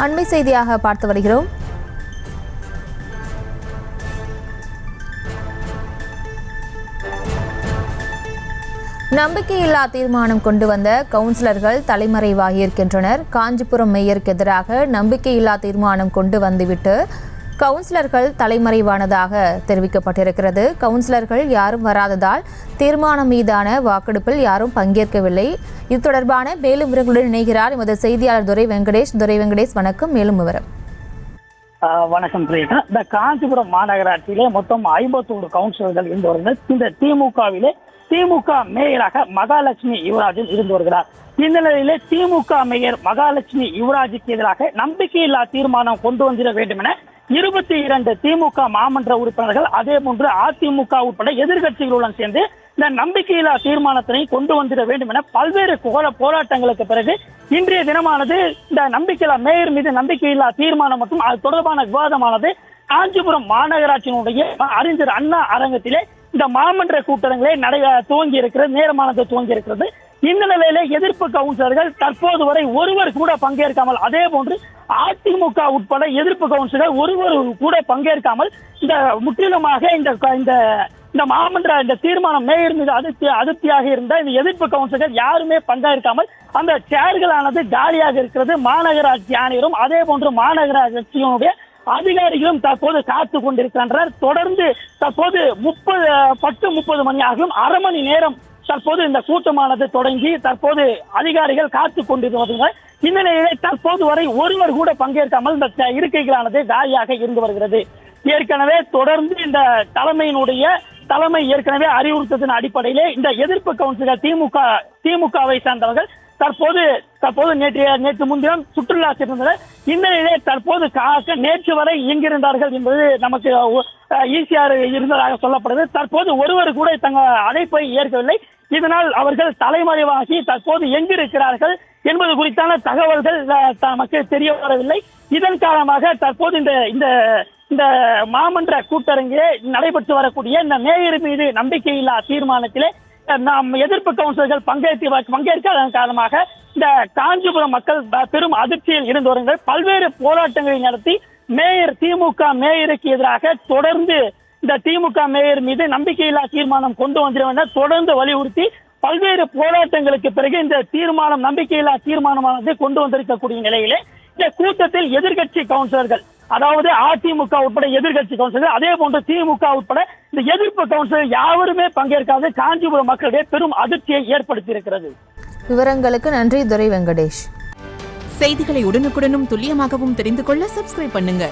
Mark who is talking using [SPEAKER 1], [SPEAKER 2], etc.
[SPEAKER 1] அண்மை செய்தியாக பார்த்து வருகிறோம். நம்பிக்கையில்லா தீர்மானம் கொண்டு வந்த கவுன்சிலர்கள் தலைமறைவாகியிருக்கின்றனர். காஞ்சிபுரம் மேயருக்கு எதிராக நம்பிக்கையில்லா தீர்மானம் கொண்டு வந்துவிட்டு கவுன்சிலர்கள் தலைமறைவானதாக தெரிவிக்கப்பட்டிருக்கிறது. கவுன்சிலர்கள் யாரும் வராததால் தீர்மானம் மீதான வாக்கெடுப்பில் யாரும் பங்கேற்கவில்லை. இது தொடர்பான மேலும் விவரங்களுடன் இணைகிறார் எமது செய்தியாளர் துரை வெங்கடேஷ். வணக்கம். மேலும் விவரம்.
[SPEAKER 2] வணக்கம் பிரியங்கா. இந்த காஞ்சிபுரம் மாநகராட்சியிலே மொத்தம் 51 கவுன்சிலர்கள் இருந்து வருகிறது. இந்த திமுக மேயராக மகாலட்சுமி யுவராஜன் இருந்து வருகிறார். இந்த நிலையிலே திமுக மேயர் மகாலட்சுமி யுவராஜுக்கு எதிராக நம்பிக்கையில்லா தீர்மானம் கொண்டு வந்திட வேண்டும் என 22 திமுக மாமன்ற உறுப்பினர்கள், அதே போன்று அதிமுக உட்பட எதிர்கட்சிகளுடன் சேர்ந்து இந்த நம்பிக்கையில்லா தீர்மானத்தினை கொண்டு வந்திட வேண்டும் என பல்வேறு போராட்டங்களுக்கு பிறகு இன்றைய தினமானது இந்த நம்பிக்கையில்லா மேயர் மீது நம்பிக்கையில்லா தீர்மானம் மற்றும் அது தொடர்பான விவாதமானது காஞ்சிபுரம் மாநகராட்சியினுடைய அறிஞர் அண்ணா அரங்கத்திலே இந்த மாமன்ற கூட்டங்களை துவங்கி இருக்கிறது, நேரமானது துவங்கி இருக்கிறது. இந்த நிலையிலே எதிர்ப்பு கவுன்சிலர்கள் தற்போது வரை ஒருவர் கூட பங்கேற்காமல், அதே போன்று அதிமுக உட்பட எதிர்ப்பு கவுன்சிலர்கள் ஒருவர் கூட பங்கேற்காமல் இந்த முற்றிலுமாக இந்த மாமன்ற இந்த தீர்மானம் மேயர் மீது அதிருப்தியாக இருந்த இந்த எதிர்ப்பு கவுன்சிலர்கள் யாருமே பங்கேற்காமல் அந்த சேர்களானது காலியாக இருக்கிறது. மாநகராட்சி ஆணையரும் அதே போன்று மாநகராட்சியினுடைய அதிகாரிகளும் தற்போது காத்து கொண்டிருக்கின்றனர். தொடர்ந்து தற்போது 10-30 மணி ஆகும், அரை மணி நேரம் தற்போது இந்த கூட்டமானது தொடங்கி தற்போது அதிகாரிகள் காத்து கொண்டிருக்கிறார்கள். இந்த நிலையிலே தற்போது வரை ஒருவர் கூட பங்கேற்காமல் இந்த இருக்கைகளானது காலியாக இருந்து வருகிறது. ஏற்கனவே தொடர்ந்து இந்த தலைமை ஏற்கனவே அறிவுறுத்தத்தின் அடிப்படையிலே இந்த எதிர்ப்பு கவுன்சிலர் திமுகவை சார்ந்தவர்கள் தற்போது நேற்று முன்தினம் சுற்றுலா சென்றனர். இந்த நிலையிலே தற்போது நேற்று வரை இயங்கியிருந்தார்கள் என்பது நமக்கு ஈஸியாக இருந்ததாக சொல்லப்படுது. தற்போது ஒருவர் கூட தங்கள் அழைப்பை ஏற்கவில்லை. இதனால் அவர்கள் தலைமறைவாகி தற்போது எங்கிருக்கிறார்கள் என்பது குறித்தான தகவல்கள் நமக்கு தெரிய வரவில்லை. இதன் காரணமாக தற்போது இந்த மாமன்ற கூட்டரங்கிலே நடைபெற்று வரக்கூடிய இந்த மேயர் மீது நம்பிக்கையில்லா தீர்மானத்திலே நாம் எதிர்ப்பு கவுன்சிலர்கள் பங்கேற்காததன் காரணமாக இந்த காஞ்சிபுரம் மக்கள் பெரும் அதிர்ச்சியில் இருந்து வருகின்றனர். பல்வேறு போராட்டங்களை நடத்தி திமுக மேயருக்கு எதிராக தொடர்ந்து இந்த திமுக மேயர் மீது நம்பிக்கையில்லா தீர்மானம் கொண்டு வந்திருந்தனர். தொடர்ந்து வலியுறுத்தி பல்வேறு போராட்டங்களுக்கு பிறகு இந்த நம்பிக்கையில்லா தீர்மானமானது கொண்டு வந்திருக்கக்கூடிய நிலையிலே இந்த கூட்டத்தில் எதிர்கட்சி கவுன்சிலர்கள், அதாவது அதிமுக உட்பட எதிர்கட்சி கவுன்சிலர், அதே போன்று திமுக உட்பட இந்த எதிர்ப்பு கவுன்சிலர் யாருமே பங்கேற்காது காஞ்சிபுரம் மக்களிடையே பெரும் அதிர்ச்சியை ஏற்படுத்தி இருக்கிறது.
[SPEAKER 1] விவரங்களுக்கு நன்றி துரை வெங்கடேஷ்.
[SPEAKER 3] செய்திகளை உடனுக்குடனும் துல்லியமாகவும் தெரிந்து கொள்ள சப்ஸ்கிரைப் பண்ணுங்க.